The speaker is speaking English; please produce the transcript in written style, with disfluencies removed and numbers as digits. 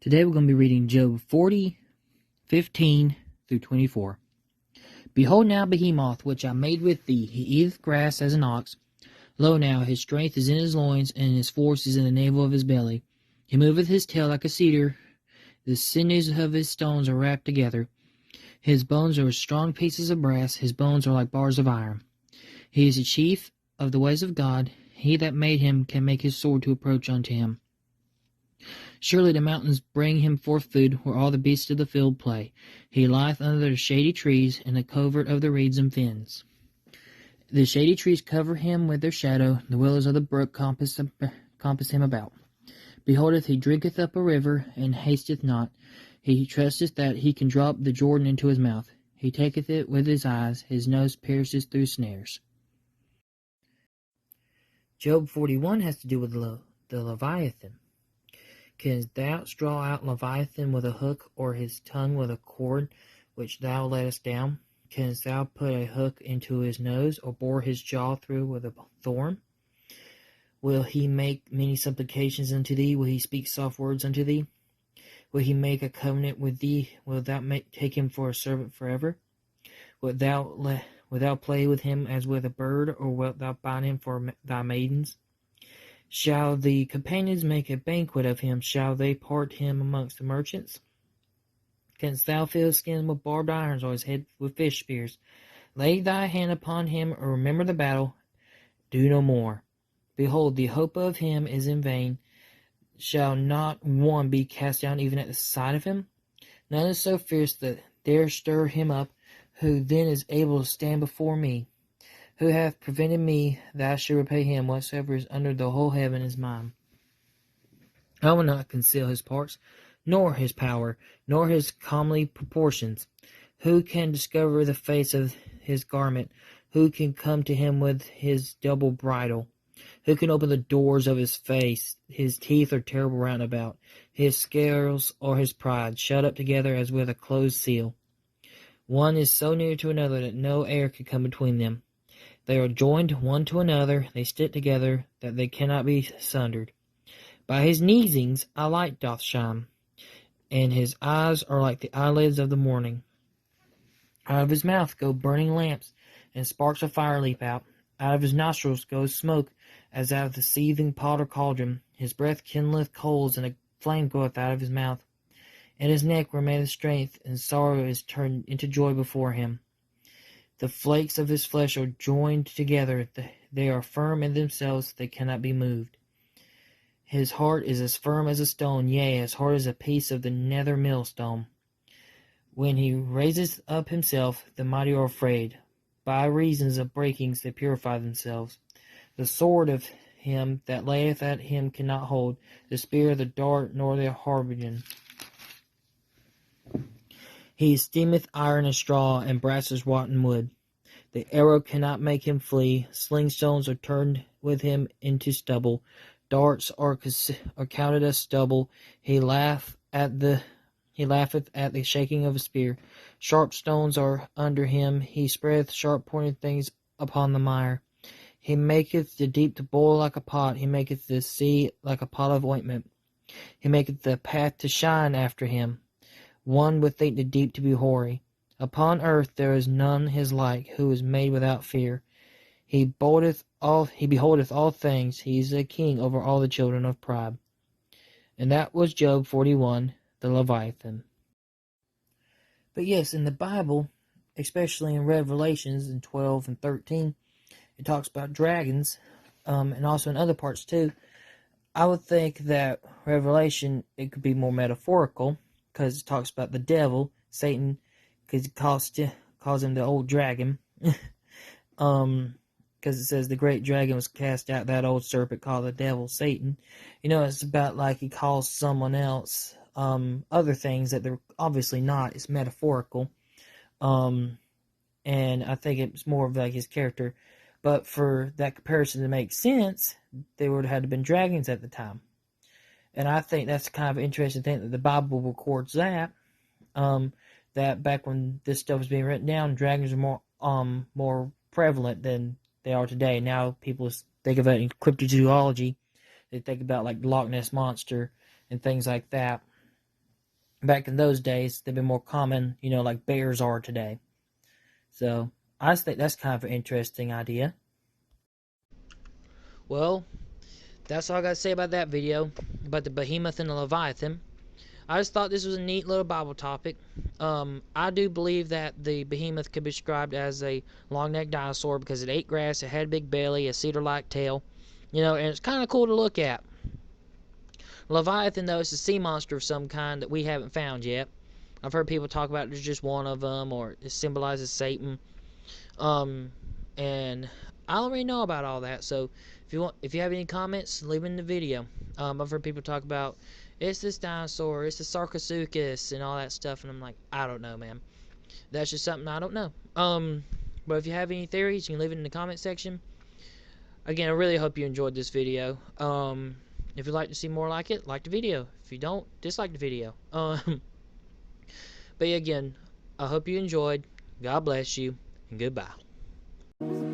Today we're going to be reading Job 40:15 through 24. Behold now Behemoth, which I made with thee, he eateth grass as an ox. Lo now, his strength is in his loins, and his force is in the navel of his belly. He moveth his tail like a cedar, the sinews of his stones are wrapped together. His bones are as strong pieces of brass, his bones are like bars of iron. He is the chief of the ways of God. He that made him can make his sword to approach unto him. Surely the mountains bring him forth food, where all the beasts of the field play. He lieth under the shady trees, in the covert of the reeds and fens. The shady trees cover him with their shadow, the willows of the brook compass him about. Beholdeth, he drinketh up a river, and hasteth not. He trusteth that he can drop the Jordan into his mouth. He taketh it with his eyes, his nose pierces through snares. Job 41 has to do with the Leviathan. Canst thou draw out Leviathan with a hook, or his tongue with a cord which thou lettest down? Canst thou put a hook into his nose, or bore his jaw through with a thorn? Will he make many supplications unto thee? Will he speak soft words unto thee? Will he make a covenant with thee? Wilt thou take him for a servant forever? Wilt thou play with him as with a bird, or wilt thou bind him for thy maidens? Shall the companions make a banquet of him? Shall they part him amongst the merchants? Canst thou fill his skin with barbed irons, or his head with fish spears? Lay thy hand upon him, or remember the battle. Do no more. Behold, the hope of him is in vain. Shall not one be cast down even at the sight of him? None is so fierce that dare stir him up, who then is able to stand before me. Who hath prevented me that I should repay him? Whatsoever is under the whole heaven is mine. I will not conceal his parts, nor his power, nor his comely proportions. Who can discover the face of his garment? Who can come to him with his double bridle? Who can open the doors of his face? His teeth are terrible round about. His scales are his pride, shut up together as with a closed seal. One is so near to another that no air can come between them. They are joined one to another, they stick together, that they cannot be sundered. By his neesings a light doth shine, and his eyes are like the eyelids of the morning. Out of his mouth go burning lamps, and sparks of fire leap out. Out of his nostrils goes smoke, as out of the seething pot or cauldron. His breath kindleth coals, and a flame goeth out of his mouth. And his neck remaineth strength, and sorrow is turned into joy before him. The flakes of his flesh are joined together. They are firm in themselves, they cannot be moved. His heart is as firm as a stone, yea, as hard as a piece of the nether millstone. When he raises up himself, the mighty are afraid. By reasons of breakings they purify themselves. The sword of him that layeth at him cannot hold, the spear, the dart, nor the harbinger. He esteemeth iron as straw, and brass as rotten wood. The arrow cannot make him flee. Sling stones are turned with him into stubble. Darts are counted as stubble. He laugheth at the shaking of a spear. Sharp stones are under him. He spreadeth sharp-pointed things upon the mire. He maketh the deep to boil like a pot. He maketh the sea like a pot of ointment. He maketh the path to shine after him. One would think the deep to be hoary. Upon earth there is none his like, who is made without fear. He beholdeth all things. He is a king over all the children of pride. And that was Job 41, the Leviathan. But yes, in the Bible, especially in Revelations in 12 and 13, it talks about dragons, and also in other parts too. I would think that Revelation, it could be more metaphorical, because it talks about the devil, Satan, because it calls him the old dragon. Because it says the great dragon was cast out, that old serpent called the devil, Satan. It's about like he calls someone else other things that they're obviously not. It's metaphorical. And I think it's more of like his character. But for that comparison to make sense, they would have had to been dragons at the time. And I think that's kind of an interesting thing that the Bible records that. That back when this stuff was being written down, dragons are more prevalent than they are today. Now people think of it in cryptozoology. They think about like the Loch Ness Monster and things like that. back in those days, they've been more common, like bears are today. So I just think that's kind of an interesting idea. Well, that's all I got to say about that video, about the behemoth and the leviathan. I just thought this was a neat little Bible topic. I do believe that the behemoth could be described as a long-necked dinosaur because it ate grass, it had a big belly, a cedar-like tail, and it's kind of cool to look at. Leviathan, though, is a sea monster of some kind that we haven't found yet. I've heard people talk about there's just one of them, or it symbolizes Satan. Um, and I don't really know about all that. So if you have any comments, leave them in the video. I've heard people talk about it's this dinosaur, it's the Sarcosuchus, and all that stuff, and I'm like, I don't know, man. That's just something I don't know. But if you have any theories, you can leave it in the comment section. Again, I really hope you enjoyed this video. If you'd like to see more like it, like the video. If you don't, dislike the video. But yeah, again, I hope you enjoyed. God bless you, and goodbye.